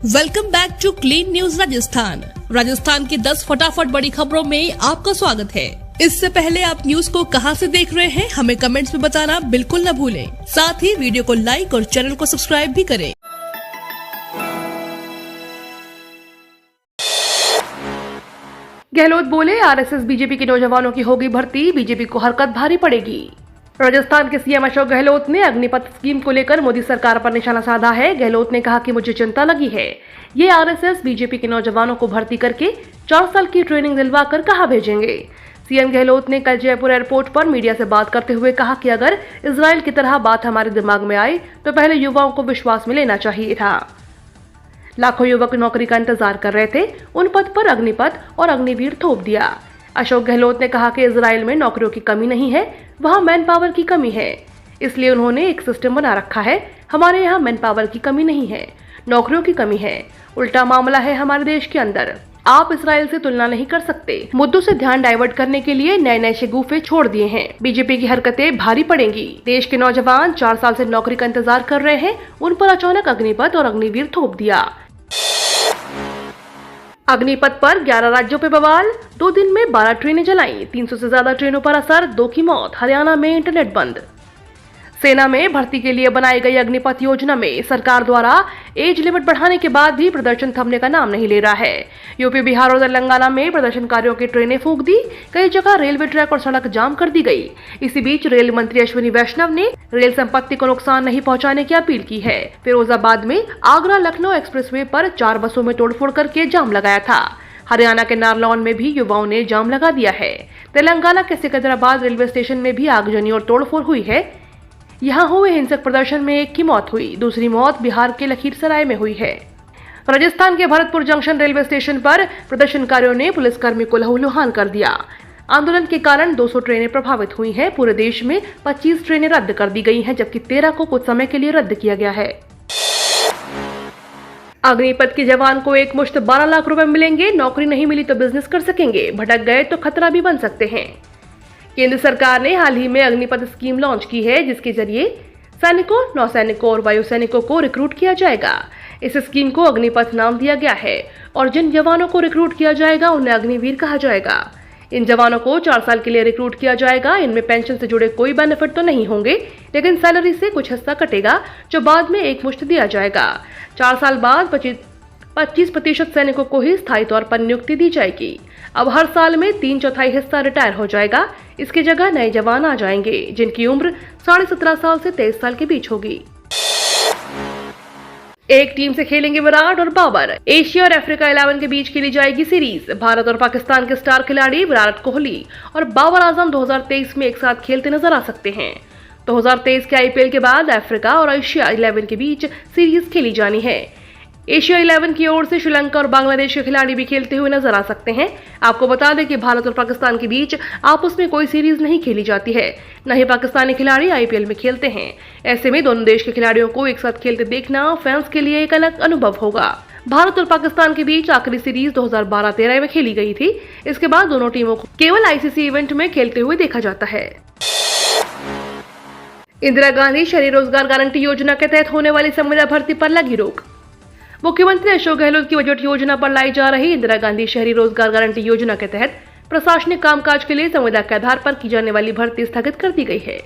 Welcome back to Clean News Rajasthan की 10 फटाफट बड़ी खबरों में आपका स्वागत है। इससे पहले आप न्यूज को कहां से देख रहे हैं हमें कमेंट्स में बताना बिल्कुल न भूलें। साथ ही वीडियो को लाइक और चैनल को सब्सक्राइब भी करें। गहलोत बोले, आरएसएस बीजेपी के नौजवानों की होगी भर्ती, बीजेपी को हरकत भारी पड़ेगी। राजस्थान के सीएम अशोक गहलोत ने अग्निपथ स्कीम को लेकर मोदी सरकार पर निशाना साधा है। गहलोत ने कहा कि मुझे चिंता लगी है, ये आरएसएस बीजेपी के नौजवानों को भर्ती करके 4 साल की ट्रेनिंग दिलवाकर कहां भेजेंगे। सीएम गहलोत ने कल जयपुर एयरपोर्ट पर मीडिया से बात करते हुए कहा कि अगर इजराइल की तरह बात हमारे दिमाग में आई तो पहले युवाओं को विश्वास में लेना चाहिए था। लाखों युवक नौकरी का इंतजार कर रहे थे, उन पद पर अग्निपथ और अग्निवीर थोप दिया। अशोक गहलोत ने कहा कि इजराइल में नौकरियों की कमी नहीं है, वहां मैन पावर की कमी है, इसलिए उन्होंने एक सिस्टम बना रखा है। हमारे यहाँ मैन पावर की कमी नहीं है, नौकरियों की कमी है। उल्टा मामला है हमारे देश के अंदर। आप इजराइल से तुलना नहीं कर सकते। मुद्दों से ध्यान डाइवर्ट करने के लिए नए नए शगुफे छोड़ दिए हैं। बीजेपी की हरकतें भारी पड़ेंगी। देश के नौजवान 4 साल से नौकरी का इंतजार कर रहे हैं, उन पर अचानक अग्निपथ और अग्निवीर थोप दिया। अग्निपथ पर 11 राज्यों पे बवाल, 2 दिन में 12 ट्रेनें जलाई, 300 से ज्यादा ट्रेनों पर असर, 2 की मौत। हरियाणा में इंटरनेट बंद। सेना में भर्ती के लिए बनाई गई अग्निपथ योजना में सरकार द्वारा एज लिमिट बढ़ाने के बाद भी प्रदर्शन थमने का नाम नहीं ले रहा है। यूपी, बिहार और तेलंगाना में प्रदर्शनकारियों की ट्रेनें फूंक दी, कई जगह रेलवे ट्रैक और सड़क जाम कर दी गई। इसी बीच रेल मंत्री अश्विनी वैष्णव ने रेल संपत्ति को नुकसान नहीं पहुंचाने की अपील की है। फिरोजाबाद में आगरा लखनऊ एक्सप्रेसवे पर 4 बसों में तोड़फोड़ करके जाम लगाया था। हरियाणा के नारलौन में भी युवाओं ने जाम लगा दिया है। तेलंगाना के सिकंदराबाद रेलवे स्टेशन में भी आगजनी और तोड़फोड़ हुई है। यहाँ हुए हिंसक प्रदर्शन में 1 की मौत हुई, दूसरी मौत बिहार के लखीसराय में हुई है। राजस्थान के भरतपुर जंक्शन रेलवे स्टेशन पर प्रदर्शनकारियों ने पुलिसकर्मी को लहूलुहान कर दिया। आंदोलन के कारण 200 ट्रेनें प्रभावित हुई हैं। पूरे देश में 25 ट्रेनें रद्द कर दी गई हैं, जबकि 13 को कुछ समय के लिए रद्द किया गया है। अग्निपथ के जवान को एक मुश्त 12 लाख रुपए मिलेंगे। नौकरी नहीं मिली तो बिजनेस कर सकेंगे, भटक गए तो खतरा भी बन सकते हैं। केंद्र सरकार ने हाल ही में अग्निपथ स्कीम लॉन्च की है, जिसके जरिए सैनिकों, नौसैनिकों और वायुसैनिकों को रिक्रूट किया जाएगा। इस स्कीम को अग्निपथ नाम दिया गया है और जिन जवानों को रिक्रूट किया जाएगा उन्हें अग्निवीर कहा जाएगा। इन जवानों को 4 साल के लिए रिक्रूट किया जाएगा। इनमें पेंशन से जुड़े कोई बेनिफिट तो नहीं होंगे, लेकिन सैलरी से कुछ हिस्सा कटेगा जो बाद में एक मुश्त दिया जाएगा। 4 साल बाद 25% सैनिकों को ही स्थायी तौर पर नियुक्ति दी जाएगी। अब हर साल में 3/4 हिस्सा रिटायर हो जाएगा। इसकी जगह नए जवान आ जाएंगे, जिनकी उम्र 17.5 साल से 23 साल के बीच होगी। एक टीम से खेलेंगे विराट और बाबर। एशिया और अफ्रीका 11 के बीच खेली जाएगी सीरीज। भारत और पाकिस्तान के स्टार खिलाड़ी विराट कोहली और बाबर आजम 2023 में एक साथ खेलते नजर आ सकते हैं। 2023 के आईपीएल के बाद अफ्रीका और एशिया 11 के बीच सीरीज खेली जानी है। एशिया 11 की ओर से श्रीलंका और बांग्लादेश के खिलाड़ी भी खेलते हुए नजर आ सकते हैं। आपको बता दें कि भारत और पाकिस्तान के बीच आपस में कोई सीरीज नहीं खेली जाती है, न ही पाकिस्तानी खिलाड़ी आईपीएल में खेलते हैं। ऐसे में दोनों देश के खिलाड़ियों को एक साथ खेलते देखना फैंस के लिए एक अलग अनुभव होगा। भारत और पाकिस्तान के बीच आखिरी सीरीज 2012-13 में खेली गई थी। इसके बाद दोनों टीमों को केवल आईसीसी इवेंट में खेलते हुए देखा जाता है। इंदिरा गांधी शहरी रोजगार गारंटी योजना के तहत होने वाली संविदा भर्ती पर लगी रोक। मुख्यमंत्री अशोक गहलोत की बजट योजना पर लाई जा रही इंदिरा गांधी शहरी रोजगार गारंटी योजना के तहत प्रशासनिक कामकाज के लिए संविदा के आधार पर की जाने वाली भर्ती स्थगित कर दी गई है।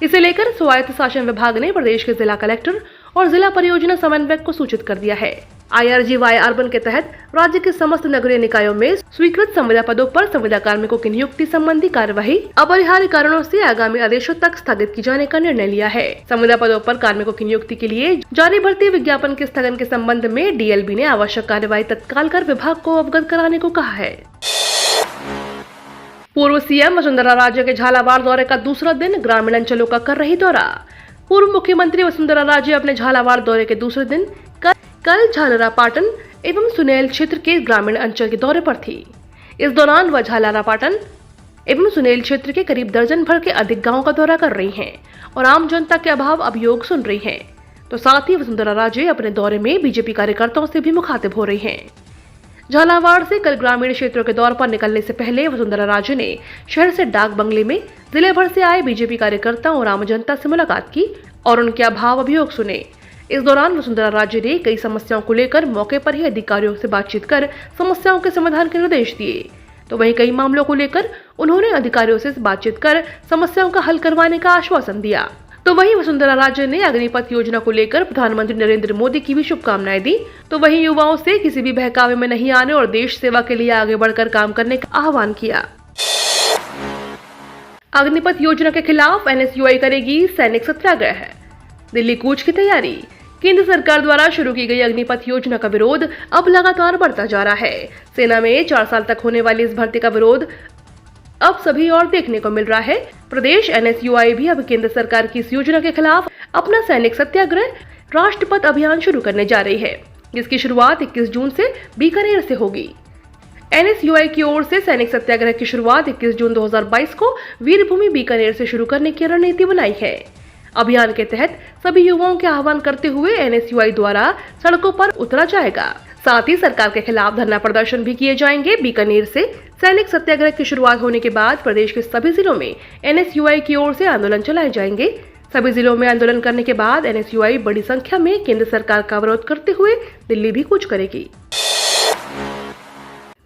इसे लेकर स्वायत्त शासन विभाग ने प्रदेश के जिला कलेक्टर और जिला परियोजना समन्वयक को सूचित कर दिया है। IRGY अर्बन के तहत राज्य के समस्त नगरीय निकायों में स्वीकृत संविदा पदों पर संविदा कार्मिकों की नियुक्ति संबंधी कार्यवाही अपरिहार्य कारणों से आगामी आदेशों तक स्थगित की जाने का निर्णय लिया है। संविदा पदों पर कार्मिकों की नियुक्ति के लिए जारी भर्ती विज्ञापन के स्थगन के संबंध में DLB ने आवश्यक कार्यवाही तत्काल कर विभाग को अवगत कराने को कहा है। पूर्व सीएम वसुंधरा राजे के झालावाड़ दौरे का दूसरा दिन, ग्रामीण अंचलों का कर रही दौरा। पूर्व मुख्यमंत्री वसुंधरा राजे अपने झालावाड़ दौरे के दूसरे दिन कल झालरापाटन एवं सुनेल क्षेत्र के ग्रामीण अंचल के दौरे पर थी। इस दौरान वह झालरापाटन एवं सुनेल क्षेत्र के करीब दर्जन भर के अधिक गांवों का दौरा कर रही हैं और आम जनता के अभाव अभियोग सुन रही हैं। तो साथ ही वसुंधरा राजे अपने दौरे में बीजेपी कार्यकर्ताओं से भी मुखातिब हो रही हैं। झालावाड़ से कल ग्रामीण क्षेत्रों के दौर पर निकलने से पहले वसुंधरा राजे ने शहर से डाक बंगले में जिले भर से आए बीजेपी कार्यकर्ताओं और आम जनता से मुलाकात की और उनके अभाव अभियोग सुने। इस दौरान वसुंधरा राजे ने कई समस्याओं को लेकर मौके पर ही अधिकारियों से बातचीत कर समस्याओं के समाधान के निर्देश दिए। तो वहीं कई मामलों को लेकर उन्होंने अधिकारियों से बातचीत कर समस्याओं का हल करवाने का आश्वासन दिया। तो वहीं वसुंधरा राजे ने अग्निपथ योजना को लेकर प्रधानमंत्री नरेंद्र मोदी की भी शुभकामनाएं दी। तो वहीं युवाओं से किसी भी बहकावे में नहीं आने और देश सेवा के लिए आगे बढ़कर काम करने का आह्वान किया। अग्निपथ योजना के खिलाफ NSUI करेगी सैनिक सत्याग्रह, दिल्ली कूच की तैयारी। केंद्र सरकार द्वारा शुरू की गई अग्निपथ योजना का विरोध अब लगातार बढ़ता जा रहा है। सेना में 4 साल तक होने वाली इस भर्ती का विरोध अब सभी और देखने को मिल रहा है। प्रदेश NSUI भी अब केंद्र सरकार की इस योजना के खिलाफ अपना सैनिक सत्याग्रह राष्ट्रपथ अभियान शुरू करने जा रही है, जिसकी शुरुआत 21 जून से बीकानेर से होगी। NSUI की ओर से सैनिक सत्याग्रह की शुरुआत 21 जून 2022 को वीरभूमि बीकानेर से शुरू करने की रणनीति बनाई है। अभियान के तहत सभी युवाओं के आह्वान करते हुए NSUI द्वारा सड़कों पर उतरा जाएगा। साथ ही सरकार के खिलाफ धरना प्रदर्शन भी किए जाएंगे। बीकानेर से सैनिक सत्याग्रह की शुरुआत होने के बाद प्रदेश के सभी जिलों में NSUI की ओर से आंदोलन चलाए जाएंगे। सभी जिलों में आंदोलन करने के बाद NSUI बड़ी संख्या में केंद्र सरकार का विरोध करते हुए दिल्ली भी कूच करेगी।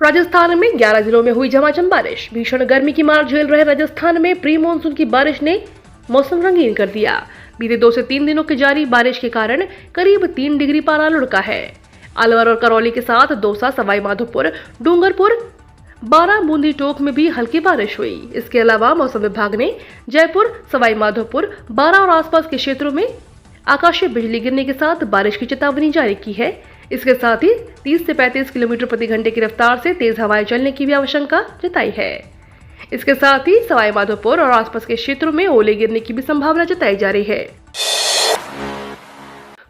राजस्थान में 11 जिलों में हुई झमाझम बारिश। भीषण गर्मी की मार झेल रहे राजस्थान में प्री मानसून की बारिश ने मौसम रंगीन कर दिया। बीते 2 से 3 दिनों की जारी बारिश के कारण करीब 3 डिग्री पारा लुढ़का है। अलवर और करौली के साथ दौसा, सवाई माधोपुर, डूंगरपुर, बारां, बूंदी टोक में भी हल्की बारिश हुई। इसके अलावा मौसम विभाग ने जयपुर, सवाई माधोपुर, बारां और आसपास के क्षेत्रों में आकाशीय बिजली गिरने के साथ बारिश की चेतावनी जारी की है। इसके साथ ही 30 से 35 किलोमीटर प्रति घंटे की रफ्तार से तेज हवाएं चलने की भी आशंका जताई है। इसके साथ ही सवाई माधोपुर और आसपास के क्षेत्रों में ओले गिरने की भी संभावना जताई जा रही है।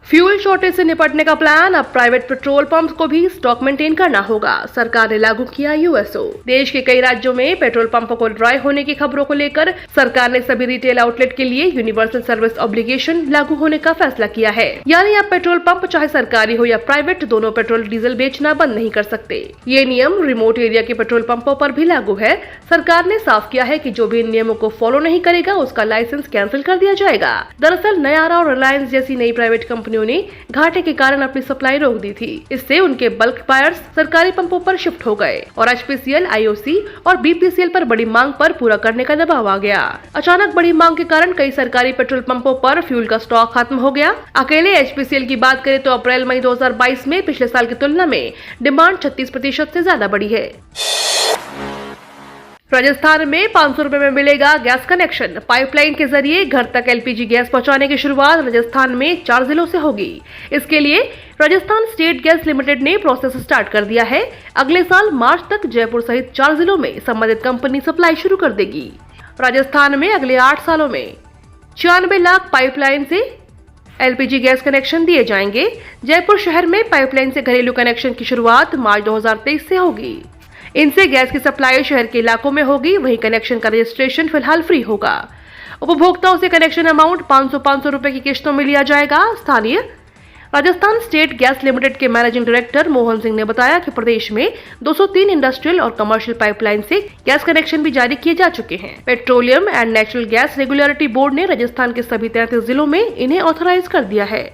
फ्यूल शॉर्टेज से निपटने का प्लान, अब प्राइवेट पेट्रोल पंप्स को भी स्टॉक मेंटेन करना होगा। सरकार ने लागू किया USO। देश के कई राज्यों में पेट्रोल पंपों को ड्राई होने की खबरों को लेकर सरकार ने सभी रिटेल आउटलेट के लिए यूनिवर्सल सर्विस ऑब्लिगेशन लागू होने का फैसला किया है। यानी अब पेट्रोल पंप चाहे सरकारी हो या प्राइवेट, दोनों पेट्रोल डीजल बेचना बंद नहीं कर सकते। ये नियम रिमोट एरिया के पेट्रोल पंपों पर भी लागू है। सरकार ने साफ किया है कि जो भी इन नियमों को फॉलो नहीं करेगा उसका लाइसेंस कैंसिल कर दिया जाएगा। दरअसल नयारा और रिलायंस जैसी नई प्राइवेट कंपनियों ने घाटे के कारण अपनी सप्लाई रोक दी थी। इससे उनके बल्क बायर्स सरकारी पंपों पर शिफ्ट हो गए और HPCL, IOC और BPCL पर बड़ी मांग पर पूरा करने का दबाव आ गया। अचानक बड़ी मांग के कारण कई सरकारी पेट्रोल पंपों पर फ्यूल का स्टॉक खत्म हो गया। अकेले HPCL की बात करें तो अप्रैल-मई 2022 में पिछले साल की तुलना में डिमांड 36% से ज्यादा बढ़ी है। राजस्थान में 500 रुपए में मिलेगा गैस कनेक्शन। पाइपलाइन के जरिए घर तक LPG गैस पहुंचाने की शुरुआत राजस्थान में 4 जिलों से होगी। इसके लिए राजस्थान स्टेट गैस लिमिटेड ने प्रोसेस स्टार्ट कर दिया है। अगले साल मार्च तक जयपुर सहित 4 जिलों में संबंधित कंपनी सप्लाई शुरू कर देगी। राजस्थान में अगले 8 सालों में 96 लाख पाइपलाइन से LPG गैस कनेक्शन दिए जाएंगे। जयपुर शहर में पाइपलाइन से घरेलू कनेक्शन की शुरुआत मार्च 2023 से होगी। इनसे गैस की सप्लाई शहर के इलाकों में होगी। वहीं कनेक्शन का रजिस्ट्रेशन फिलहाल फ्री होगा। उपभोक्ताओं से कनेक्शन अमाउंट 500 रुपए की किश्तों में लिया जाएगा। स्थानीय राजस्थान स्टेट गैस लिमिटेड के मैनेजिंग डायरेक्टर मोहन सिंह ने बताया कि प्रदेश में 203 इंडस्ट्रियल और कमर्शियल पाइपलाइन से गैस कनेक्शन भी जारी किए जा चुके हैं। Petroleum and natural gas regulatory board ने राजस्थान के सभी 33 जिलों में इन्हें ऑथराइज कर दिया है।